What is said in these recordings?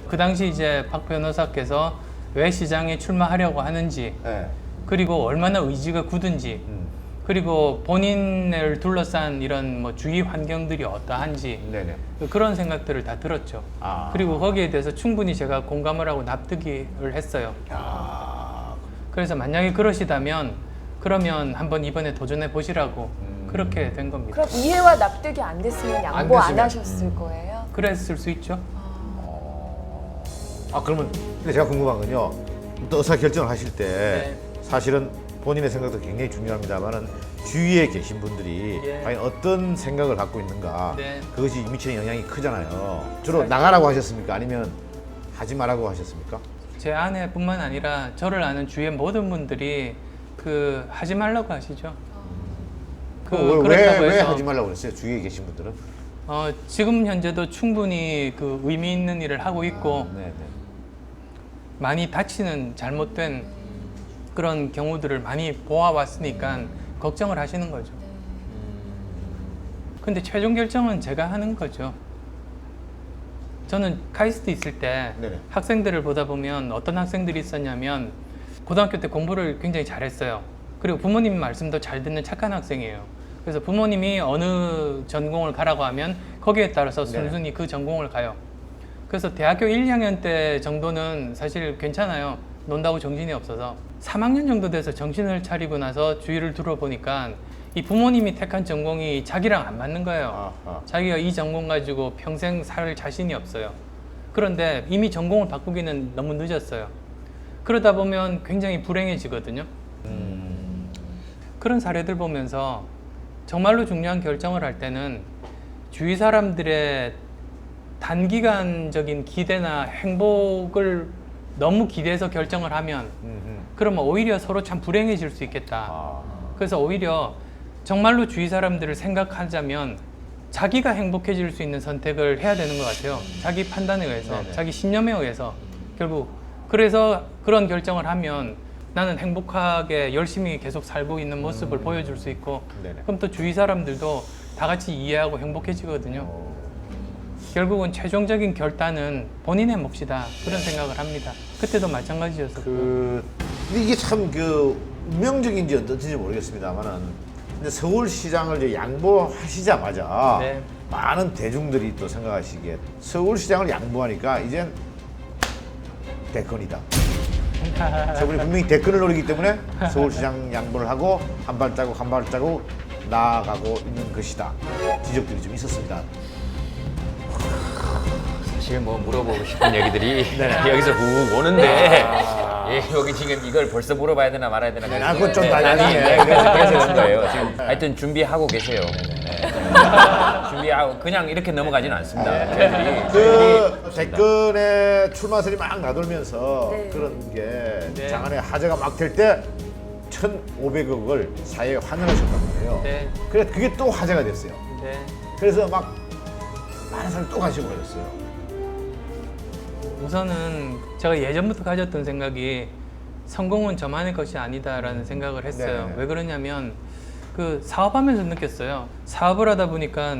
그 당시 이제 박 변호사께서 왜 시장에 출마하려고 하는지, 네. 그리고 얼마나 의지가 굳은지, 그리고 본인을 둘러싼 이런 뭐 주위 환경들이 어떠한지 네네. 그런 생각들을 다 들었죠. 아. 그리고 거기에 대해서 충분히 제가 공감을 하고 납득을 했어요. 야. 그래서 만약에 그러시다면 그러면 한번 이번에 도전해 보시라고 그렇게 된 겁니다. 그럼 이해와 납득이 안 됐으면 양보 안 됐으면. 하셨을 거예요? 그랬을 수 있죠. 아 그러면 근데 제가 궁금한 건요. 또 의사 결정을 하실 때 네. 사실은 본인의 생각도 굉장히 중요합니다만은 주위에 계신 분들이 예. 과연 어떤 생각을 갖고 있는가 네. 그것이 미치는 영향이 크잖아요. 주로 사실- 나가라고 하셨습니까? 아니면 하지 말라고 하셨습니까? 제 아내뿐만 아니라 저를 아는 주위의 모든 분들이 그 하지 말라고 하시죠. 그렇다고 왜 해서 하지 말라고 그랬어요? 주위에 계신 분들은? 지금 현재도 충분히 그 의미 있는 일을 하고 있고 네네. 많이 다치는 잘못된 그런 경우들을 많이 보아왔으니까 걱정을 하시는 거죠. 근데 최종 결정은 제가 하는 거죠. 저는 카이스트 있을 때 네네. 학생들을 보다 보면 어떤 학생들이 있었냐면 고등학교 때 공부를 굉장히 잘했어요. 그리고 부모님 말씀도 잘 듣는 착한 학생이에요. 그래서 부모님이 어느 전공을 가라고 하면 거기에 따라서 순순히 그 전공을 가요. 그래서 대학교 1, 2학년 때 정도는 사실 괜찮아요. 논다고 정신이 없어서 3학년 정도 돼서 정신을 차리고 나서 주위를 둘러보니까 이 부모님이 택한 전공이 자기랑 안 맞는 거예요. 아하. 자기가 이 전공 가지고 평생 살 자신이 없어요. 그런데 이미 전공을 바꾸기는 너무 늦었어요. 그러다 보면 굉장히 불행해지거든요. 그런 사례들 보면서 정말로 중요한 결정을 할 때는 주위 사람들의 단기간적인 기대나 행복을 너무 기대해서 결정을 하면 그러면 오히려 서로 참 불행해질 수 있겠다. 아. 그래서 오히려 정말로 주위 사람들을 생각하자면 자기가 행복해질 수 있는 선택을 해야 되는 것 같아요. 자기 판단에 의해서, 네네. 자기 신념에 의해서 결국 그래서 그런 결정을 하면 나는 행복하게 열심히 계속 살고 있는 모습을 보여줄 수 있고 네네. 그럼 또 주위 사람들도 다 같이 이해하고 행복해지거든요. 결국은 최종적인 결단은 본인의 몫이다 그런 생각을 합니다. 그때도 마찬가지였었고 근데 이게 참 그 운명적인지 어떤지 모르겠습니다만은 근데 서울시장을 이제 양보하시자마자 네. 많은 대중들이 또 생각하시기에 서울시장을 양보하니까 이젠 대권이다. 저분이 분명히 대권을 노리기 때문에 서울시장 양보를 하고 한 발자국 한 발자국 나아가고 있는 것이다. 지적들이 좀 있었습니다. 사실 뭐 물어보고 싶은 얘기들이 여기서 훅 오는데 예, 여기 지금 이걸 벌써 물어봐야 되나 말아야 되나 아, 그건 좀 아니, 나중에. 네, 그래서 그런 거예요. 지금 하여튼 준비하고 계세요. 네. 준비하고 그냥 이렇게 넘어가지는 않습니다. 저희들이 그 대권에 출마설이 막 나돌면서 네. 그런 게 네. 장안에 화제가 막 될 때 1,500억을 사회에 환원하셨단 말이에요. 네. 그래 그게 또 화제가 됐어요. 네. 그래서 막 많은 사람이 또 관심을 가졌어요. 우선은 제가 예전부터 가졌던 생각이 성공은 저만의 것이 아니다라는 생각을 했어요. 네네. 왜 그러냐면 그 사업하면서 느꼈어요. 사업을 하다 보니까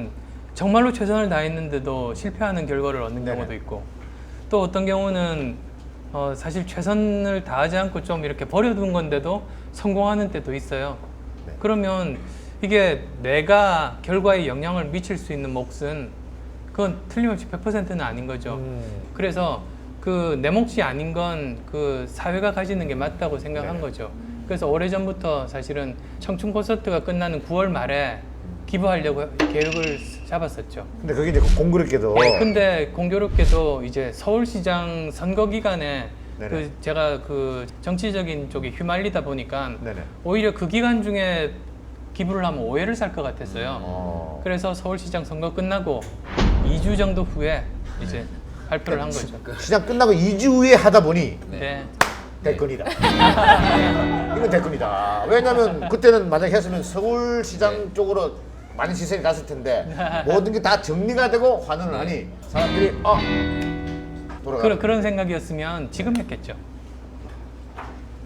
정말로 최선을 다했는데도 실패하는 결과를 얻는 네네. 경우도 있고 또 어떤 경우는 사실 최선을 다하지 않고 좀 이렇게 버려둔 건데도 성공하는 때도 있어요. 네. 그러면 이게 내가 결과에 영향을 미칠 수 있는 몫은 그건 틀림없이 100%는 아닌 거죠. 그래서 그 내 몫이 아닌 건 그 사회가 가지는 게 맞다고 생각한 네. 거죠. 그래서 오래전부터 사실은 청춘 콘서트가 끝나는 9월 말에 기부하려고 계획을 잡았었죠. 근데 그게 이제 공교롭게도 네, 근데 공교롭게도 이제 서울시장 선거 기간에 네네. 그 제가 그 정치적인 쪽에 휘말리다 보니까 네네. 오히려 그 기간 중에 기부를 하면 오해를 살 것 같았어요. 그래서 서울시장 선거 끝나고 2주 정도 후에 이제 발표를 한 거죠. 시장 끝나고 2주 후에 하다 보니 네. 대권이다. 이건 대권이다. 왜냐면 그때는 만약에 했으면 서울시장 쪽으로 많은 시선이 갔을 텐데 모든 게 다 정리가 되고 환원을 하니 사람들이 돌아가. 그런 생각이었으면 지금 했겠죠.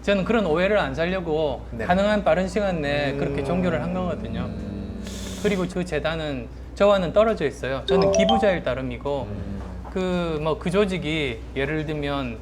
저는 그런 오해를 안 살려고 네. 가능한 빠른 시간 내에 그렇게 종교를 한 거거든요. 그리고 그 재단은 저와는 떨어져 있어요. 저는 기부자일 따름이고 그 조직이 예를 들면